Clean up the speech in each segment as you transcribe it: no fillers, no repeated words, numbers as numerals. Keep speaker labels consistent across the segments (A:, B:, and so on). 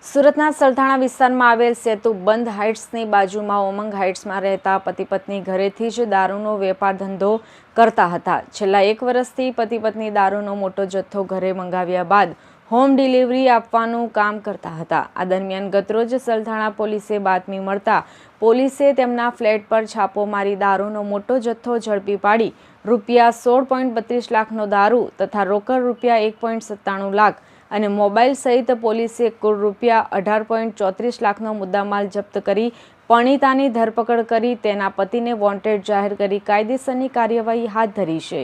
A: સુરતના સલથાણા વિસ્તારમાં આવેલ સેતુ બંધ હાઇટ્સની બાજુમાં ઉમંગ હાઇટ્સમાં રહેતા પતિ પત્ની ઘરેથી જ દારૂનો વેપાર ધંધો કરતા હતા. છેલ્લા 1 વર્ષથી પતિ પત્ની દારૂનો મોટો જથ્થો ઘરે મંગાવ્યા બાદ હોમ ડિલિવરી આપવાનું કામ કરતા હતા. આ દરમિયાન ગતરોજ સલથાણા પોલીસે બાતમી મળતા પોલીસે તેમના ફ્લેટ પર છાપો મારી દારૂનો મોટો જથ્થો ઝડપી પાડી રૂપિયા 16.32 લાખનો દારૂ તથા રોકડ રૂપિયા 1.97 લાખ અને મોબાઈલ સહિત પોલીસે કુલ રૂપિયા 18.34 લાખનો મુદ્દામાલ જપ્ત કરી પરણિતાની ધરપકડ કરી તેના પતિને વોન્ટેડ જાહેર કરી કાયદેસરની કાર્યવાહી હાથ ધરી છે.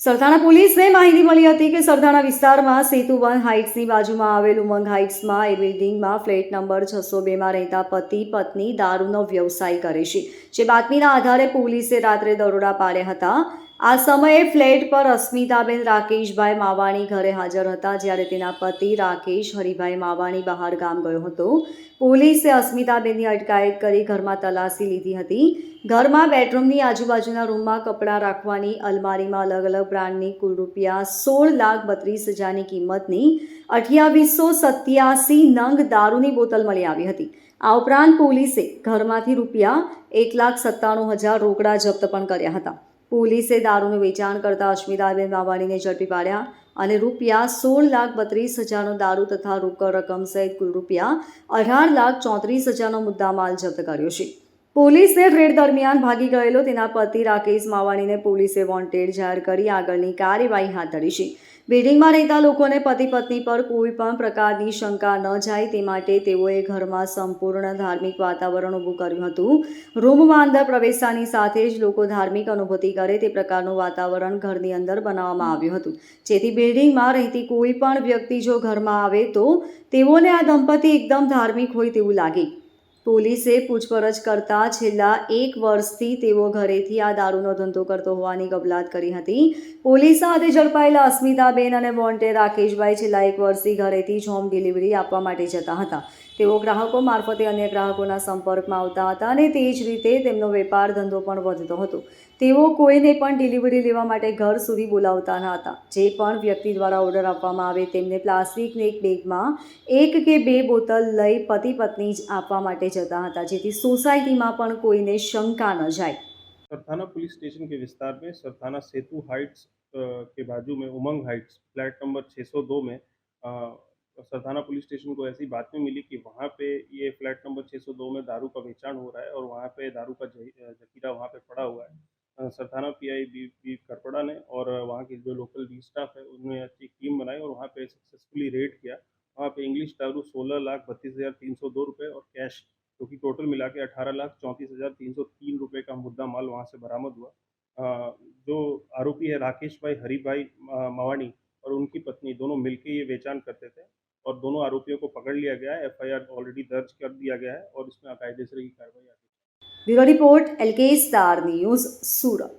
B: સરથાણા પોલીસને માહિતી મળી હતી કે સરથાણા વિસ્તારમાં સેતુ બંધ હાઇટ્સની બાજુમાં આવેલ ઉમંગ હાઇટ્સમાં એ બિલ્ડિંગમાં ફ્લેટ નંબર 602માં રહેતા પતિ પત્ની દારૂનો વ્યવસાય કરે છે. જે બાતમીના આધારે પોલીસે રાત્રે દરોડા પાડ્યા હતા. આ સમયે ફ્લેટ પર અસ્મિતાબેન રાકેશભાઈ માવાણી ઘરે હાજર હતા, જ્યારે તેના પતિ રાકેશ હરિભાઈ માવાણી બહાર ગામ ગયો હતો. પોલીસે અસ્મિતાબેનની અટકાયત કરી ઘરમાં તલાશી લીધી હતી. ઘરમાં બેડરૂમની આજુબાજુના રૂમમાં કપડાં રાખવાની અલમારીમાં અલગ અલગ બ્રાન્ડની કુલ રૂપિયા 16,32,000ની કિંમતની 2887 નંગ દારૂની બોતલ મળી આવી હતી. આ ઉપરાંત પોલીસે ઘરમાંથી રૂપિયા 1,97,000 રોકડા જપ્ત પણ કર્યા હતા. પોલીસે દારૂનું વેચાણ કરતા અસ્મિતાબેન માવાણીને ઝડપી પાડ્યા અને રૂપિયા 16,32,000નો દારૂ તથા રોકડ રકમ સહિત કુલ રૂપિયા 18,34,000નો મુદ્દામાલ જપ્ત કર્યો છે. પોલીસને રેડ દરમિયાન ભાગી ગયેલો તેના પતિ રાકેશ માવાણીને પોલીસે વોન્ટેડ જાહેર કરી આગળની કાર્યવાહી હાથ ધરી છે. બિલ્ડિંગમાં રહેતા લોકોને પતિ પત્ની પર કોઈ પણ પ્રકારની શંકા ન જાય તે માટે તેઓએ ઘરમાં સંપૂર્ણ ધાર્મિક વાતાવરણ ઊભું કર્યું હતું. રૂમમાં અંદર પ્રવેશતાની સાથે જ લોકો ધાર્મિક અનુભૂતિ કરે તે પ્રકારનું વાતાવરણ ઘરની અંદર બનાવવામાં આવ્યું હતું, જેથી બિલ્ડિંગમાં રહેતી કોઈ પણ વ્યક્તિ જો ઘરમાં આવે તો તેઓને આ દંપતી એકદમ ધાર્મિક હોય તેવું લાગે. પોલીસે પૂછપરછ કરતા છેલ્લા 1 વર્ષથી તેઓ ઘરેથી આ દારૂનો ધંધો કરતો હોવાની કબૂલાત કરી હતી. પોલીસ સાથે ઝડપાયેલા અસ્મિતાબેન અને વોન્ટેડ રાકેશભાઈ છેલ્લા 1 વર્ષથી ઘરેથી જ હોમ ડિલિવરી આપવા માટે જતા હતા. તેઓ ગ્રાહકો મારફતે અન્ય ગ્રાહકોના સંપર્કમાં આવતા હતા અને તે જ રીતે તેમનો વેપાર ધંધો પણ વધતો હતો. તેઓ કોઈને પણ ડિલિવરી લેવા માટે ઘર સુધી બોલાવતા ન હતા. જે પણ વ્યક્તિ દ્વારા ઓર્ડર આપવામાં આવે તેમને પ્લાસ્ટિકની એક બેગમાં 1 કે 2 બોતલ લઈ પતિ પત્ની જ આપવા માટે જતા હતા, જેથી સોસાયટીમાં પણ कोई शंका न जाए।
C: सरथाना पुलिस स्टेशन के विस्तार में सरथाना सेतु हाइट्स के बाजू में उमंग हाइट्स फ्लैट नंबर 602 में सरथाना पुलिस स्टेशन को ऐसी बातमी मिली कि वहाँ पे ये फ्लैट नंबर 602 में दारू का बेचान हो रहा है और वहाँ पे दारू का जखीरा वहाँ पे पड़ा हुआ है। सरथाना पीआई बी करपड़ा ने और वहाँ के जो लोकल डी स्टाफ है उन्होंने अच्छी टीम बनाई और वहाँ पे सक्सेसफुली रेड किया। वहाँ पे इंग्लिश दारू 16,32,302 रुपये और कैश जो कि टोटल मिला के 18,34,303 रुपये का मुद्दा माल वहाँ से बरामद हुआ। जो आरोपी है राकेश भाई हरिभाई मावाणी और उनकी पत्नी दोनों मिलकर ये बेचान करते थे और दोनों आरोपियों को पकड़ लिया गया है। एफआईआर ऑलरेडी दर्ज कर दिया गया है और इसमें कायदेसर की कार्रवाई आगे।
B: Bureau report LK Star News सूरत।